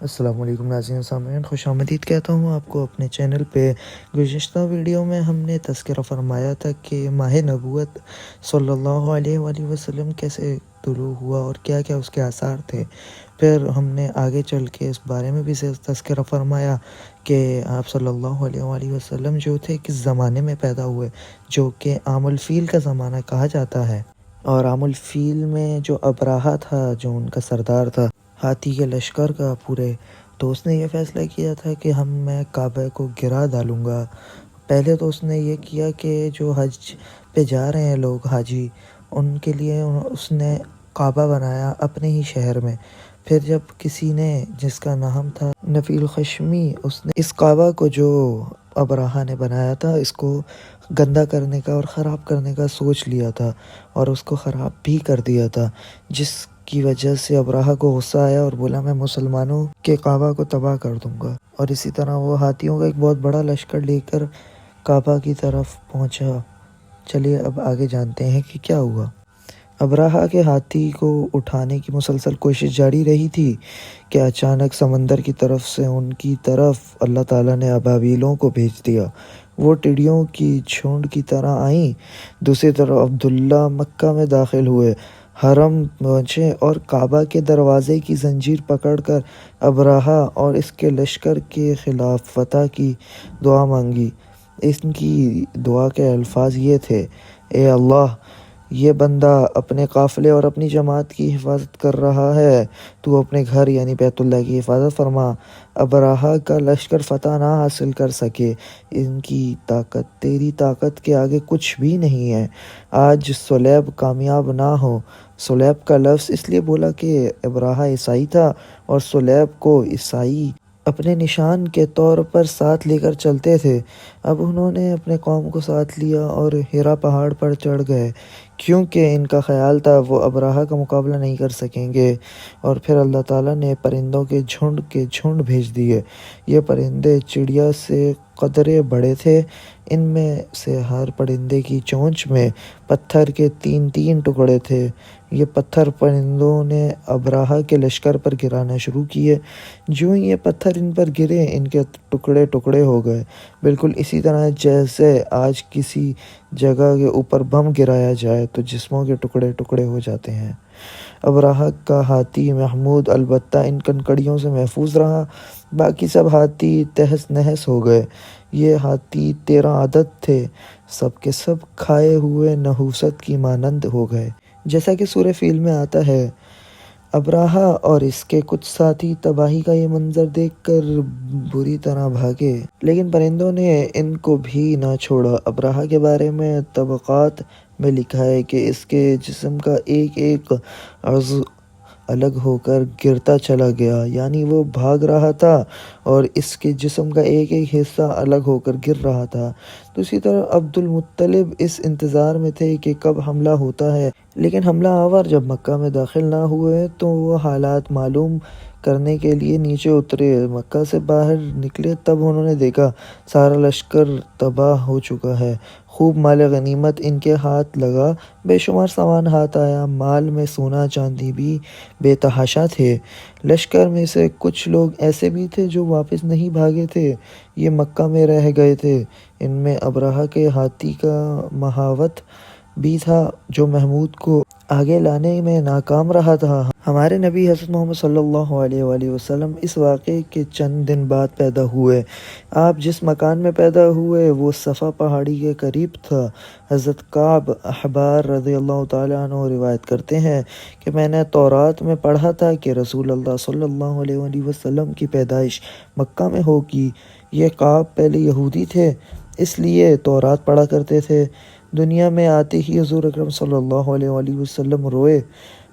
السلام علیکم ناظرین و سامعین، خوش آمدید کہتا ہوں آپ کو اپنے چینل پہ۔ گزشتہ ویڈیو میں ہم نے تذکرہ فرمایا تھا کہ ماہ نبوت صلی اللہ علیہ وآلہ وسلم کیسے طلوع ہوا اور کیا کیا اس کے آثار تھے۔ پھر ہم نے آگے چل کے اس بارے میں بھی تذکرہ فرمایا کہ آپ صلی اللہ علیہ وآلہ وسلم جو تھے کس زمانے میں پیدا ہوئے، جو کہ عام الفیل کا زمانہ کہا جاتا ہے۔ اور عام الفیل میں جو ابراہہ تھا، جو ان کا سردار تھا ہاتھی کے لشکر کا پورے، تو اس نے یہ فیصلہ کیا تھا کہ میں کعبہ کو گرا ڈالوں گا۔ پہلے تو اس نے یہ کیا کہ جو حج پہ جا رہے ہیں لوگ حاجی، ان کے لیے اس نے کعبہ بنایا اپنے ہی شہر میں۔ پھر جب کسی نے، جس کا نام تھا نفیل خشمی، اس نے اس کعبہ کو جو ابراہہ نے بنایا تھا اس کو گندا کرنے کا اور خراب کرنے کا سوچ لیا تھا، اور اس کو خراب بھی کر دیا تھا، جس کی وجہ سے ابراہہ کو غصہ آیا اور بولا میں مسلمانوں کے کعبہ کو تباہ کر دوں گا۔ اور اسی طرح وہ ہاتھیوں کا ایک بہت بڑا لشکر لے کر کعبہ کی طرف پہنچا۔ چلیے اب آگے جانتے ہیں کہ کیا ہوا۔ ابراہہ کے ہاتھی کو اٹھانے کی مسلسل کوشش جاری رہی تھی کہ اچانک سمندر کی طرف سے ان کی طرف اللہ تعالیٰ نے ابابیلوں کو بھیج دیا۔ وہ ٹڈیوں کی جھنڈ کی طرح آئیں۔ دوسری طرف عبداللہ مکہ میں داخل ہوئے، حرم پہنچے اور کعبہ کے دروازے کی زنجیر پکڑ کر ابراہہ اور اس کے لشکر کے خلاف فتح کی دعا مانگی۔ ان کی دعا کے الفاظ یہ تھے: اے اللہ، یہ بندہ اپنے قافلے اور اپنی جماعت کی حفاظت کر رہا ہے، تو اپنے گھر یعنی بیت اللہ کی حفاظت فرما۔ ابراہہ کا لشکر فتح نہ حاصل کر سکے، ان کی طاقت تیری طاقت کے آگے کچھ بھی نہیں ہے۔ آج صلیب کامیاب نہ ہو۔ صلیب کا لفظ اس لیے بولا کہ ابراہہ عیسائی تھا اور صلیب کو عیسائی اپنے نشان کے طور پر ساتھ لے کر چلتے تھے۔ اب انہوں نے اپنے قوم کو ساتھ لیا اور ہیرا پہاڑ پر چڑھ گئے، کیونکہ ان کا خیال تھا وہ ابراہہ کا مقابلہ نہیں کر سکیں گے۔ اور پھر اللہ تعالیٰ نے پرندوں کے جھنڈ بھیج دیے۔ یہ پرندے چڑیا سے قدرے بڑے تھے۔ ان میں سے ہر پرندے کی چونچ میں پتھر کے 3 ٹکڑے تھے۔ یہ پتھر پرندوں نے ابراہہ کے لشکر پر گرانا شروع کیے۔ جو یہ پتھر ان پر گرے، ان کے ٹکڑے ٹکڑے ہو گئے، بالکل اسی طرح جیسے آج کسی جگہ کے اوپر بم گرایا جائے تو جسموں کے ٹکڑے ٹکڑے ہو جاتے ہیں۔ ابراہہ کا ہاتھی محمود البتہ ان کنکریوں سے محفوظ رہا، باقی سب ہاتھی تہس نہس ہو گئے۔ یہ ہاتھی 13 عدد تھے، سب کے سب کھائے ہوئے نحوست کی مانند ہو گئے، جیسا کہ سورہ فیل میں آتا ہے۔ ابراہہ اور اس کے کچھ ساتھی تباہی کا یہ منظر دیکھ کر بری طرح بھاگے، لیکن پرندوں نے ان کو بھی نہ چھوڑا۔ ابراہہ کے بارے میں طبقات میں لکھا ہے کہ اس کے جسم کا ایک ایک عضو الگ ہو کر گرتا چلا گیا، یعنی وہ بھاگ رہا تھا اور اس کے جسم کا ایک ایک حصہ الگ ہو کر گر رہا تھا۔ دوسری طرف عبد المطلب اس انتظار میں تھے کہ کب حملہ ہوتا ہے، لیکن حملہ آور جب مکہ میں داخل نہ ہوئے تو وہ حالات معلوم کرنے کے لیے نیچے اترے۔ مکہ سے باہر نکلے تب انہوں نے دیکھا سارا لشکر تباہ ہو چکا ہے۔ خوب مال غنیمت ان کے ہاتھ لگا، بے شمار سامان ہاتھ آیا، مال میں سونا چاندی بھی بے تحاشا تھے۔ لشکر میں سے کچھ لوگ ایسے بھی تھے جو واپس نہیں بھاگے تھے، یہ مکہ میں رہ گئے تھے۔ ان میں ابراہہ کے ہاتھی کا مہاوت بھی تھا، جو محمود کو آگے لانے میں ناکام رہا تھا۔ ہمارے نبی حضرت محمد صلی اللہ علیہ وآلہ وسلم اس واقعے کے چند دن بعد پیدا ہوئے۔ آپ جس مکان میں پیدا ہوئے وہ صفا پہاڑی کے قریب تھا۔ حضرت کعب احبار رضی اللہ تعالیٰ عنہ روایت کرتے ہیں کہ میں نے تورات میں پڑھا تھا کہ رسول اللہ صلی اللہ علیہ وآلہ وسلم کی پیدائش مکہ میں ہوگی۔ یہ کعب پہلے یہودی تھے، اس لیے تورات پڑھا کرتے تھے۔ دنیا میں آتے ہی حضور اکرم صلی اللہ علیہ وآلہ وسلم روئے۔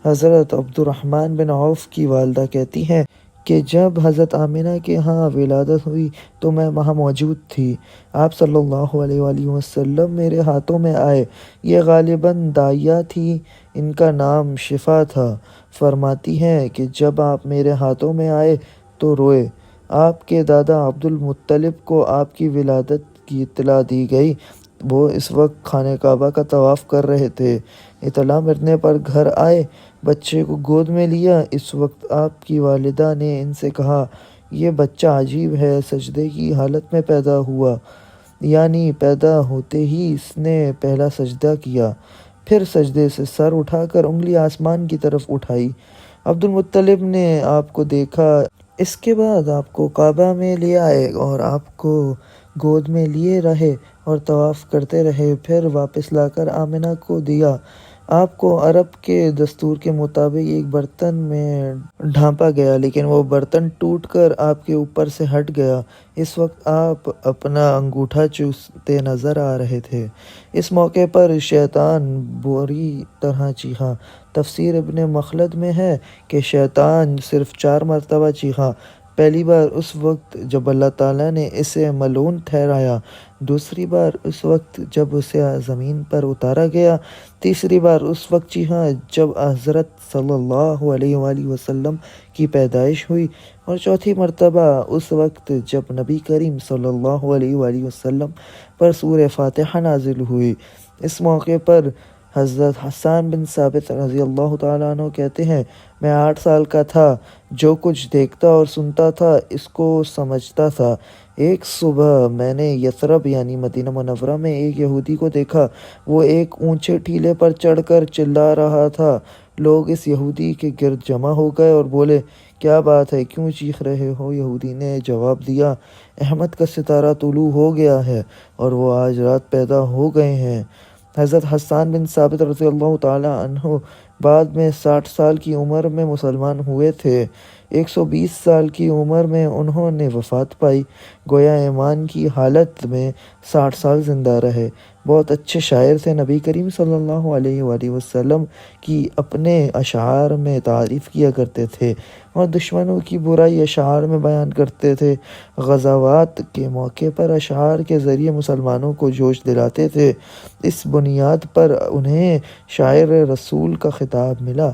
حضرت عبد الرحمن بن عوف کی والدہ کہتی ہیں کہ جب حضرت آمنہ کے ہاں ولادت ہوئی تو میں وہاں موجود تھی۔ آپ صلی اللہ علیہ وآلہ وسلم میرے ہاتھوں میں آئے۔ یہ غالباً داعیہ تھی، ان کا نام شفا تھا۔ فرماتی ہیں کہ جب آپ میرے ہاتھوں میں آئے تو روئے۔ آپ کے دادا عبد المطلب کو آپ کی ولادت کی اطلاع دی گئی۔ وہ اس وقت خانہ کعبہ کا طواف کر رہے تھے۔ اطلاع ملنے پر گھر آئے بچے کو گود میں لیا۔ اس وقت آپ کی والدہ نے ان سے کہا، یہ بچہ عجیب ہے، سجدے کی حالت میں پیدا ہوا، یعنی پیدا ہوتے ہی اس نے پہلا سجدہ کیا، پھر سجدے سے سر اٹھا کر انگلی آسمان کی طرف اٹھائی۔ عبد المطلب نے آپ کو دیکھا، اس کے بعد آپ کو کعبہ میں لے آئے اور آپ کو گود میں لیے رہے اور طواف کرتے رہے، پھر واپس لا کر آمنہ کو دیا۔ آپ کو عرب کے دستور کے مطابق ایک برتن میں ڈھانپا گیا، لیکن وہ برتن ٹوٹ کر آپ کے اوپر سے ہٹ گیا۔ اس وقت آپ اپنا انگوٹھا چوستے نظر آ رہے تھے۔ اس موقع پر شیطان بری طرح چیخا۔ تفسیر ابن مخلد میں ہے کہ شیطان صرف 4 مرتبہ چیخا۔ پہلی بار اس وقت جب اللہ تعالیٰ نے اسے ملعون ٹھہرایا، دوسری بار اس وقت جب اسے زمین پر اتارا گیا، تیسری بار اس وقت چیخا جب حضرت صلی اللہ علیہ وآلہ وسلم کی پیدائش ہوئی، اور چوتھی مرتبہ اس وقت جب نبی کریم صلی اللہ علیہ وآلہ وسلم پر سورہ فاتحہ نازل ہوئی۔ اس موقع پر حضرت حسان بن ثابت رضی اللہ تعالیٰ عنہ کہتے ہیں، میں 8 سال کا تھا، جو کچھ دیکھتا اور سنتا تھا اس کو سمجھتا تھا۔ ایک صبح میں نے یثرب یعنی مدینہ منورہ میں ایک یہودی کو دیکھا، وہ ایک اونچے ٹیلے پر چڑھ کر چلا رہا تھا۔ لوگ اس یہودی کے گرد جمع ہو گئے اور بولے، کیا بات ہے، کیوں چیخ رہے ہو؟ یہودی نے جواب دیا، احمد کا ستارہ طلوع ہو گیا ہے اور وہ آج رات پیدا ہو گئے ہیں۔ حضرت حسان بن ثابت رضی اللہ تعالیٰ عنہ بعد میں 60 سال کی عمر میں مسلمان ہوئے تھے۔ 120 سال کی عمر میں انہوں نے وفات پائی، گویا ایمان کی حالت میں 60 سال زندہ رہے۔ بہت اچھے شاعر تھے، نبی کریم صلی اللہ علیہ وآلہ وسلم کی اپنے اشعار میں تعریف کیا کرتے تھے اور دشمنوں کی برائی اشعار میں بیان کرتے تھے۔ غزوات کے موقع پر اشعار کے ذریعے مسلمانوں کو جوش دلاتے تھے۔ اس بنیاد پر انہیں شاعر رسول کا خطاب ملا۔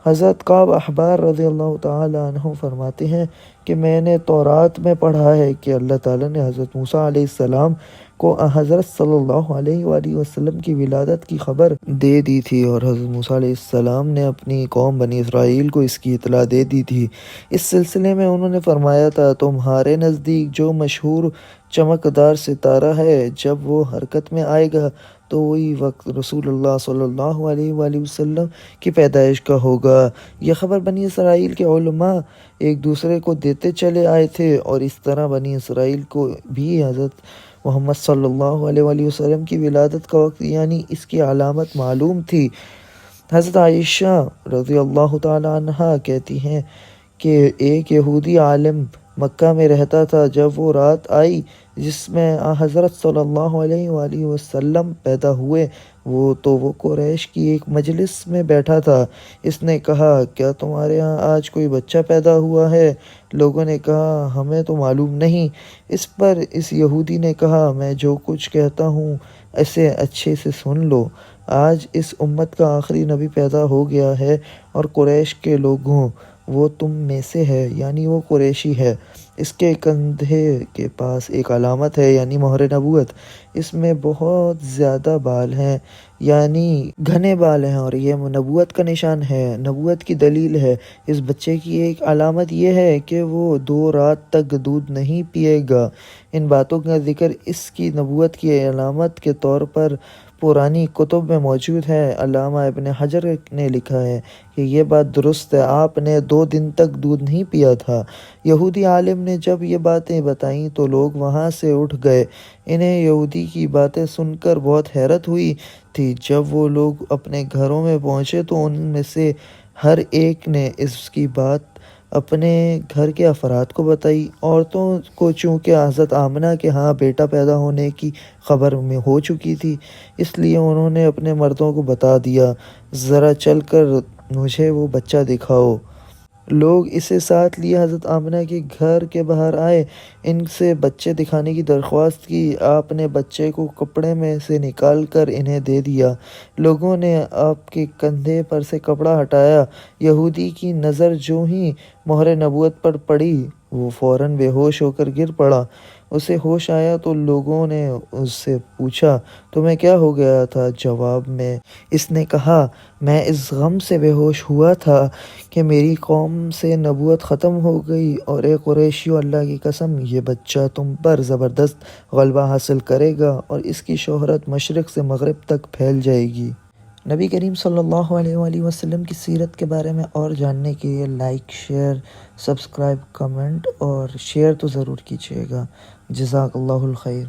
حضرت کعب احبار رضی اللہ تعالیٰ عنہ فرماتے ہیں کہ میں نے تورات میں پڑھا ہے کہ اللہ تعالیٰ نے حضرت موسیٰ علیہ السلام کو حضرت صلی اللہ علیہ وآلہ وسلم کی ولادت کی خبر دے دی تھی، اور حضرت موسیٰ علیہ السلام نے اپنی قوم بنی اسرائیل کو اس کی اطلاع دے دی تھی۔ اس سلسلے میں انہوں نے فرمایا تھا، تمہارے نزدیک جو مشہور چمکدار ستارہ ہے، جب وہ حرکت میں آئے گا تو وہی وقت رسول اللہ صلی اللہ علیہ وآلہ وسلم کی پیدائش کا ہوگا۔ یہ خبر بنی اسرائیل کے علماء ایک دوسرے کو دیتے چلے آئے تھے، اور اس طرح بنی اسرائیل کو بھی حضرت محمد صلی اللہ علیہ وآلہ وسلم کی ولادت کا وقت یعنی اس کی علامت معلوم تھی۔ حضرت عائشہ رضی اللہ تعالیٰ عنہا کہتی ہیں کہ ایک یہودی عالم مکہ میں رہتا تھا، جب وہ رات آئی جس میں حضرت صلی اللہ علیہ وآلہ وسلم پیدا ہوئے، وہ قریش کی ایک مجلس میں بیٹھا تھا۔ اس نے کہا، کیا تمہارے ہاں آج کوئی بچہ پیدا ہوا ہے؟ لوگوں نے کہا، ہمیں تو معلوم نہیں۔ اس پر اس یہودی نے کہا، میں جو کچھ کہتا ہوں اسے اچھے سے سن لو۔ آج اس امت کا آخری نبی پیدا ہو گیا ہے، اور قریش کے لوگوں، وہ تم میں سے ہے، یعنی وہ قریشی ہے۔ اس کے کندھے کے پاس ایک علامت ہے، یعنی مہر نبوت۔ اس میں بہت زیادہ بال ہیں، یعنی گھنے بال ہیں، اور یہ نبوت کا نشان ہے، نبوت کی دلیل ہے۔ اس بچے کی ایک علامت یہ ہے کہ وہ 2 رات تک دودھ نہیں پیے گا۔ ان باتوں کا ذکر اس کی نبوت کی علامت کے طور پر پرانی کتب میں موجود ہے۔ علامہ ابن حجر نے لکھا ہے کہ یہ بات درست ہے، آپ نے 2 دن تک دودھ نہیں پیا تھا۔ یہودی عالم نے جب یہ باتیں بتائیں تو لوگ وہاں سے اٹھ گئے۔ انہیں یہودی کی باتیں سن کر بہت حیرت ہوئی تھی۔ جب وہ لوگ اپنے گھروں میں پہنچے تو ان میں سے ہر ایک نے اس کی بات اپنے گھر کے افراد کو بتائی۔ عورتوں کو چونکہ حضرت آمنہ کے ہاں بیٹا پیدا ہونے کی خبر میں ہو چکی تھی، اس لیے انہوں نے اپنے مردوں کو بتا دیا، ذرا چل کر مجھے وہ بچہ دکھاؤ۔ لوگ اسے ساتھ لیے حضرت آمنہ کے گھر کے باہر آئے، ان سے بچے دکھانے کی درخواست کی۔ آپ نے بچے کو کپڑے میں سے نکال کر انہیں دے دیا۔ لوگوں نے آپ کے کندھے پر سے کپڑا ہٹایا۔ یہودی کی نظر جو ہی مہر نبوت پر پڑی، وہ فوراً بے ہوش ہو کر گر پڑا۔ اسے ہوش آیا تو لوگوں نے اس سے پوچھا تمہیں کیا ہو گیا تھا؟ جواب میں اس نے کہا میں اس غم سے بے ہوش ہوا تھا کہ میری قوم سے نبوت ختم ہو گئی، اور اے قریشیو اللہ کی قسم یہ بچہ تم پر زبردست غلبہ حاصل کرے گا اور اس کی شہرت مشرق سے مغرب تک پھیل جائے گی۔ نبی کریم صلی اللہ علیہ وآلہ وسلم کی سیرت کے بارے میں اور جاننے کے لیے لائک، شیئر، سبسکرائب، کمنٹ اور شیئر تو ضرور کیجیے گا۔ جزاک اللہ الخیر۔